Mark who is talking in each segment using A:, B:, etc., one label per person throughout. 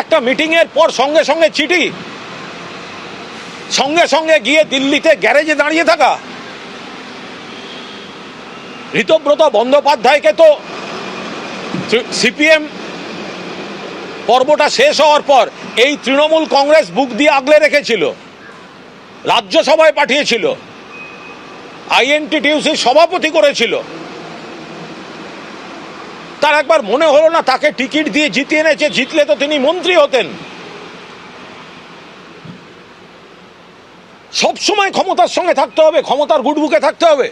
A: একটা মিটিংয়ের পর সঙ্গে সঙ্গে চিঠি, সঙ্গে সঙ্গে গিয়ে দিল্লিতে গ্যারেজে দাঁড়িয়ে থাকা। ঋতব্রত বন্দ্যোপাধ্যায়কে তো সিপিএম পর্বটা শেষ হওয়ার পর এই তৃণমূল কংগ্রেস বুক দিয়ে আগলে রেখেছিল, রাজ্যসভায় পাঠিয়েছিল, আইএনটিটিউসির সভাপতি করেছিল। তার একবার মনে হলো না তাকে টিকিট দিয়ে জিতিয়ে এনেছে, জিতলে তো তিনি মন্ত্রী হতেন। সবসময় ক্ষমতার সঙ্গে থাকতে হবে, ক্ষমতার গুডবুকে থাকতে হবে।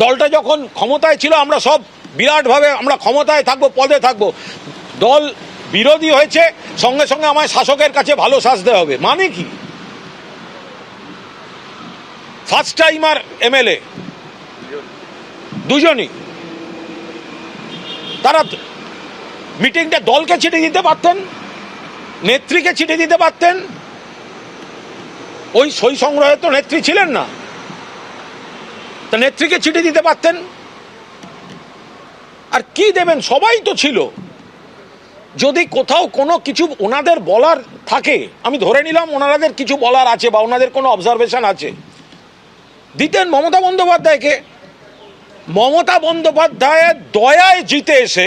A: দলটা যখন ক্ষমতায় ছিল আমরা সব বিরাটভাবে আমরা ক্ষমতায় থাকবো, পদে থাকবো। দল বিরোধী হয়েছে, সঙ্গে সঙ্গে আমায় শাসকের কাছে ভালো সাজতে হবে। মানে কি? ফার্স্ট টাইমার এমএলএ দুজনই, তারা মিটিংটা দলকে চিঠি দিতে পারতেন, নেত্রীকে চিঠি দিতে পারতেন। ওই সই সংগ্রহে তো নেত্রী ছিলেন না, তা নেত্রীকে চিঠি দিতে পারতেন। আর কি দেবেন? সবাই তো ছিল। যদি কোথাও কোনো কিছু ওনাদের বলার থাকে, আমি ধরে নিলাম ওনাদের কিছু বলার আছে বা ওনাদের কোনো অবজারভেশন আছে, দিতেন মমতা বন্দ্যোপাধ্যায়কে। মমতা বন্দ্যোপাধ্যায়ের দয়ায় জিতে এসে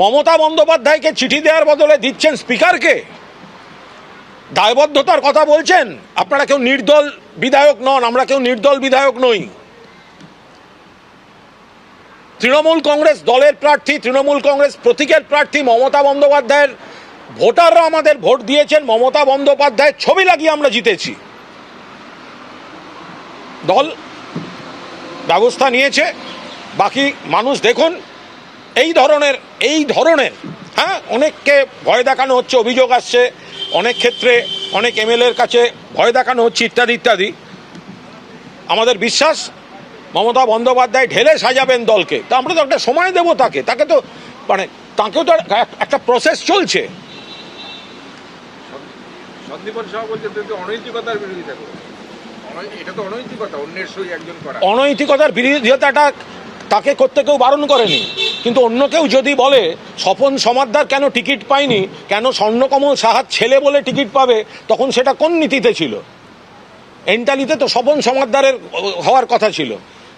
A: মমতা বন্দ্যোপাধ্যায়কে চিঠি দেওয়ার বদলে দিচ্ছেন স্পিকারকে। দায়বদ্ধতার কথা বলছেন। আপনারা কেউ নির্দল বিধায়ক নন, আমরা কেউ নির্দল বিধায়ক নই। তৃণমূল কংগ্রেস দলের প্রার্থী, তৃণমূল কংগ্রেস প্রতীকের প্রার্থী মমতা বন্দ্যোপাধ্যায়ের ভোটাররা আমাদের ভোট দিয়েছেন, মমতা বন্দ্যোপাধ্যায়ের ছবি লাগিয়ে আমরা জিতেছি। দল ব্যবস্থা নিয়েছে, বাকি মানুষ দেখুন। এই ধরনের হ্যাঁ, অনেককে ভয় দেখানো হচ্ছে, অভিযোগ আসছে অনেক ক্ষেত্রে, অনেক এমএলএর কাছে ভয় দেখানো হচ্ছে ইত্যাদি ইত্যাদি। আমাদের বিশ্বাস মমতা বন্দ্যোপাধ্যায় ঢেলে সাজাবেন দলকে। তা আমরা তো একটা সময় দেবো তাকে, তো মানে তাকেও তো একটা প্রসেস চলছে। অনৈতিকতার বিরোধিতাটা তাকে করতে কেউ বারণ করেনি, কিন্তু অন্য কেউ যদি বলে স্বপন সমাদ্দার কেন টিকিট পায়নি, কেন স্বর্ণকমল সাহার ছেলে বলে টিকিট পাবে, তখন সেটা কোন নীতিতে ছিল? এন্টালিতে তো স্বপন সমাদ্দারের হওয়ার কথা ছিল।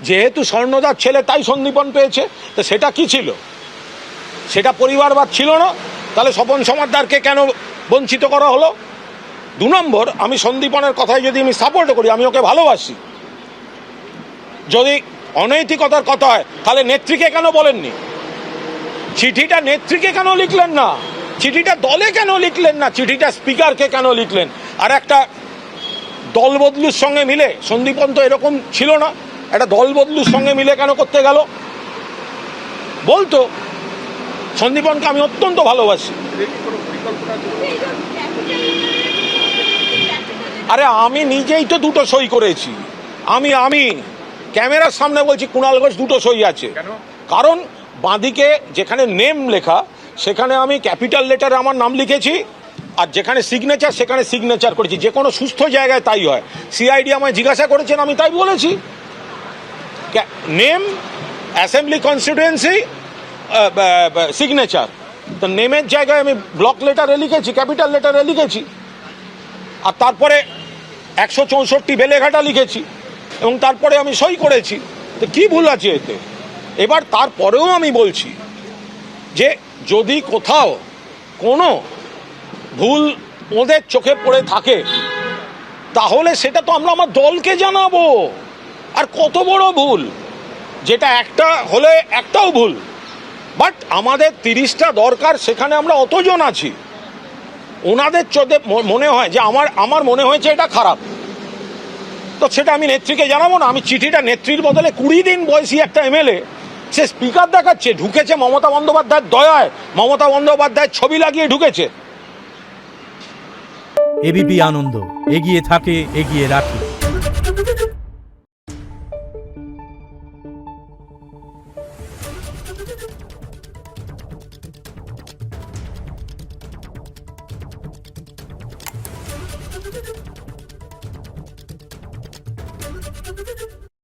A: যেহেতু স্বর্ণদার ছেলে তাই সন্দীপন পেয়েছে, তো সেটা কি ছিল? সেটা পরিবারবাদ ছিল না? তাহলে স্বপন সমাদ্দারকে কেন বঞ্চিত করা হলো? 2 নম্বর, আমি সন্দীপনের কথায় যদি আমি সাপোর্ট করি, আমি ওকে ভালোবাসি। যদি অনৈতিকতার কথা হয় তাহলে নেত্রীকে কেন বলেননি? চিঠিটা নেত্রীকে কেন লিখলেন না? চিঠিটা দলে কেন লিখলেন না? চিঠিটা স্পিকারকে কেন লিখলেন? আর একটা দল বদলুর সঙ্গে মিলে, সন্দীপন তো এরকম ছিল না, একটা দল বদলুর সঙ্গে মিলে কেন করতে গেল? বলতো সন্দীপনকে আমি অত্যন্ত ভালোবাসি। আরে আমি নিজেই তো 2টো সই করেছি। আমি ক্যামেরার সামনে বলছি, কুণাল ঘোষ 2টো সই আছে। কারণ বাঁদিকে যেখানে নেম লেখা সেখানে আমি ক্যাপিটাল লেটারে আমার নাম লিখেছি, আর যেখানে সিগনেচার সেখানে সিগনেচার করেছি। যে কোনো সুস্থ জায়গায় তাই হয়। সিআইডি আমায় জিজ্ঞাসা করেছেন, আমি তাই বলেছি। Name, assembly constituency, signature. তো নেমের জায়গায় আমি ব্লক লেটারে লিখেছি, ক্যাপিটাল লেটারে লিখেছি, আর তারপরে 164 বেলেঘাটা লিখেছি, এবং তারপরে আমি সই করেছি। তো কি ভুল আছে এতে? এবার তারপরেও আমি বলছি যে যদি কোথাও কোনো ভুল ওদের চোখে পড়ে থাকে, তাহলে সেটা তো আমরা আমার দলকে জানাবো। আর কত বড় ভুল, যেটা একটা হলে একটাও ভুল, বাট আমাদের 30টা দরকার, সেখানে আমরা অতজন আছি। ওনাদের চোখে মনে হয় যে আমার মনে হয়েছে এটা খারাপ, তো সেটা আমি নেত্রীকে জানাবো না? আমি চিঠিটা নেত্রীর বদলে 20 দিন বয়সী একটা এমএলএ, সে স্পিকার দেখাচ্ছে, ঢুকেছে মমতা বন্দ্যোপাধ্যায়ের দয়ায়, মমতা বন্দ্যোপাধ্যায়ের ছবি লাগিয়ে ঢুকেছে।
B: এবিপি আনন্দ, এগিয়ে থাকে, এগিয়ে রাখে।